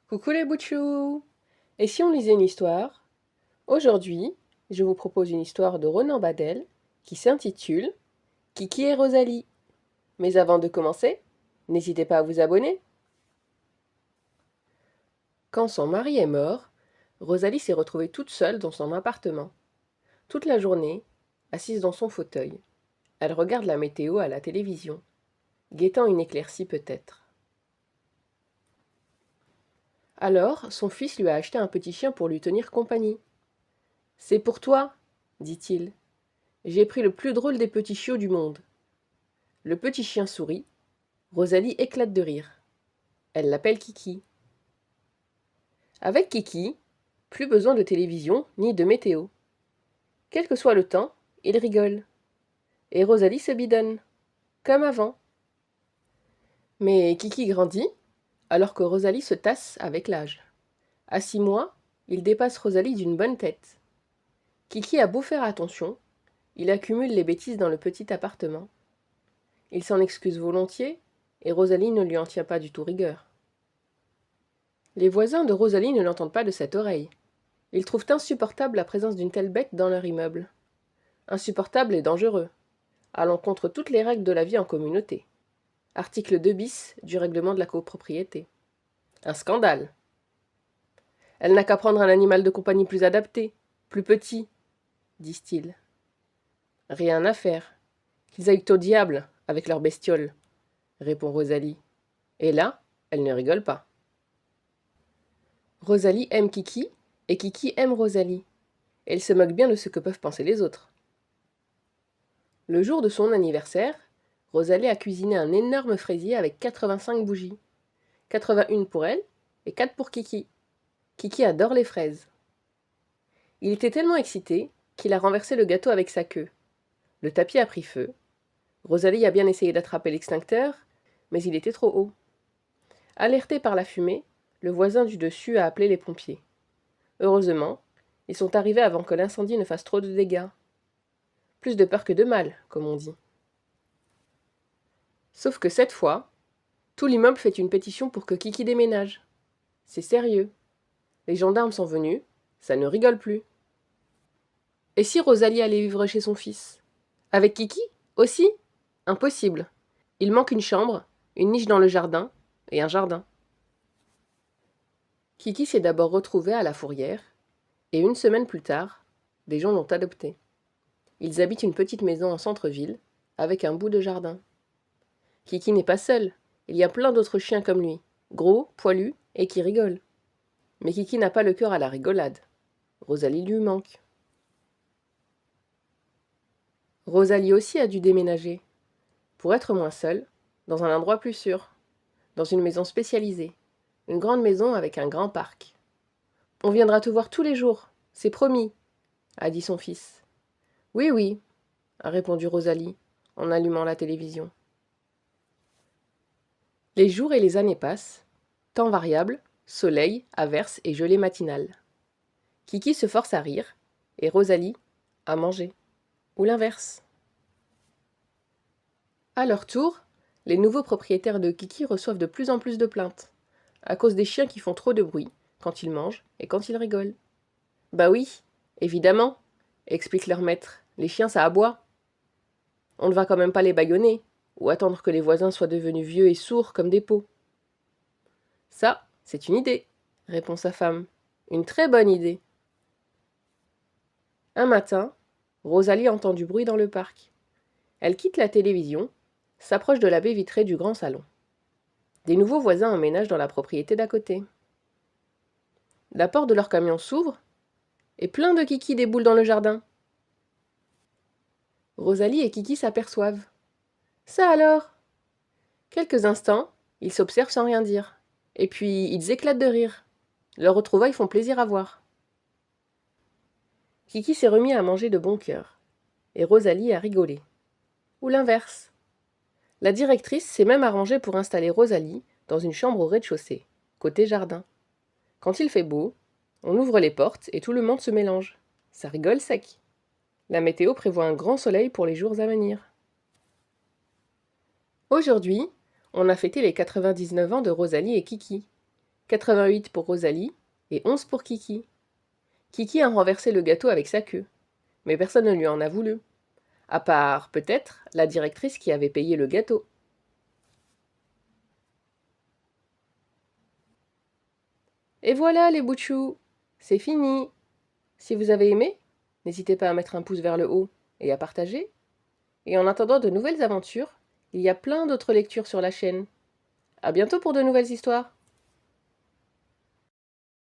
Coucou les boutchous! Et si on lisait une histoire? Aujourd'hui, je vous propose une histoire de Ronan Badel qui s'intitule Kiki et Rosalie. Mais avant de commencer, n'hésitez pas à vous abonner. Quand son mari est mort, Rosalie s'est retrouvée toute seule dans son appartement. Toute la journée, assise dans son fauteuil, elle regarde la météo à la télévision, guettant une éclaircie peut-être. Alors, son fils lui a acheté un petit chien pour lui tenir compagnie. C'est pour toi, dit-il. J'ai pris le plus drôle des petits chiots du monde. Le petit chien sourit. Rosalie éclate de rire. Elle l'appelle Kiki. Avec Kiki, plus besoin de télévision ni de météo. Quel que soit le temps, il rigole. Et Rosalie se bidonne, comme avant. Mais Kiki grandit, alors que Rosalie se tasse avec l'âge. À 6 mois, il dépasse Rosalie d'une bonne tête. Kiki a beau faire attention, il accumule les bêtises dans le petit appartement. Il s'en excuse volontiers, et Rosalie ne lui en tient pas du tout rigueur. Les voisins de Rosalie ne l'entendent pas de cette oreille. Ils trouvent insupportable la présence d'une telle bête dans leur immeuble. Insupportable et dangereux, à l'encontre de toutes les règles de la vie en communauté. Article 2 bis du règlement de la copropriété. Un scandale. Elle n'a qu'à prendre un animal de compagnie plus adapté, plus petit, disent-ils. Rien à faire. Qu'ils aillent au diable avec leurs bestioles, répond Rosalie. Et là, elle ne rigole pas. Rosalie aime Kiki, et Kiki aime Rosalie. Elle se moque bien de ce que peuvent penser les autres. Le jour de son anniversaire, Rosalie a cuisiné un énorme fraisier avec 85 bougies. 81 pour elle et 4 pour Kiki. Kiki adore les fraises. Il était tellement excité qu'il a renversé le gâteau avec sa queue. Le tapis a pris feu. Rosalie a bien essayé d'attraper l'extincteur, mais il était trop haut. Alerté par la fumée, le voisin du dessus a appelé les pompiers. Heureusement, ils sont arrivés avant que l'incendie ne fasse trop de dégâts. Plus de peur que de mal, comme on dit. Sauf que cette fois, tout l'immeuble fait une pétition pour que Kiki déménage. C'est sérieux. Les gendarmes sont venus, ça ne rigole plus. Et si Rosalie allait vivre chez son fils? Avec Kiki? Aussi? Impossible. Il manque une chambre, une niche dans le jardin, et un jardin. Kiki s'est d'abord retrouvée à la fourrière, et une semaine plus tard, des gens l'ont adoptée. Ils habitent une petite maison en centre-ville, avec un bout de jardin. Kiki n'est pas seul, il y a plein d'autres chiens comme lui, gros, poilus, et qui rigolent. Mais Kiki n'a pas le cœur à la rigolade. Rosalie lui manque. Rosalie aussi a dû déménager, pour être moins seule, dans un endroit plus sûr, dans une maison spécialisée, une grande maison avec un grand parc. On viendra te voir tous les jours, c'est promis, a dit son fils. Oui, oui, a répondu Rosalie, en allumant la télévision. Les jours et les années passent, temps variable, soleil, averse et gelée matinale. Kiki se force à rire, et Rosalie à manger, ou l'inverse. À leur tour, les nouveaux propriétaires de Kiki reçoivent de plus en plus de plaintes, à cause des chiens qui font trop de bruit, quand ils mangent et quand ils rigolent. Bah oui, évidemment, explique leur maître, les chiens ça aboie. On ne va quand même pas les bâillonner, ou attendre que les voisins soient devenus vieux et sourds comme des pots. Ça, c'est une idée, répond sa femme. Une très bonne idée. Un matin, Rosalie entend du bruit dans le parc. Elle quitte la télévision, s'approche de la baie vitrée du grand salon. Des nouveaux voisins emménagent dans la propriété d'à côté. La porte de leur camion s'ouvre, et plein de Kiki déboulent dans le jardin. Rosalie et Kiki s'aperçoivent. Ça alors? Quelques instants, ils s'observent sans rien dire. Et puis, ils éclatent de rire. Leurs retrouvailles font plaisir à voir. Kiki s'est remis à manger de bon cœur, et Rosalie a rigolé. Ou l'inverse. La directrice s'est même arrangée pour installer Rosalie dans une chambre au rez-de-chaussée, côté jardin. Quand il fait beau, on ouvre les portes et tout le monde se mélange. Ça rigole sec. La météo prévoit un grand soleil pour les jours à venir. Aujourd'hui, on a fêté les 99 ans de Rosalie et Kiki. 88 pour Rosalie et 11 pour Kiki. Kiki a renversé le gâteau avec sa queue, mais personne ne lui en a voulu, à part, peut-être, la directrice qui avait payé le gâteau. Et voilà les bouts de chou, c'est fini. Si vous avez aimé, n'hésitez pas à mettre un pouce vers le haut et à partager. Et en attendant de nouvelles aventures, il y a plein d'autres lectures sur la chaîne. À bientôt pour de nouvelles histoires.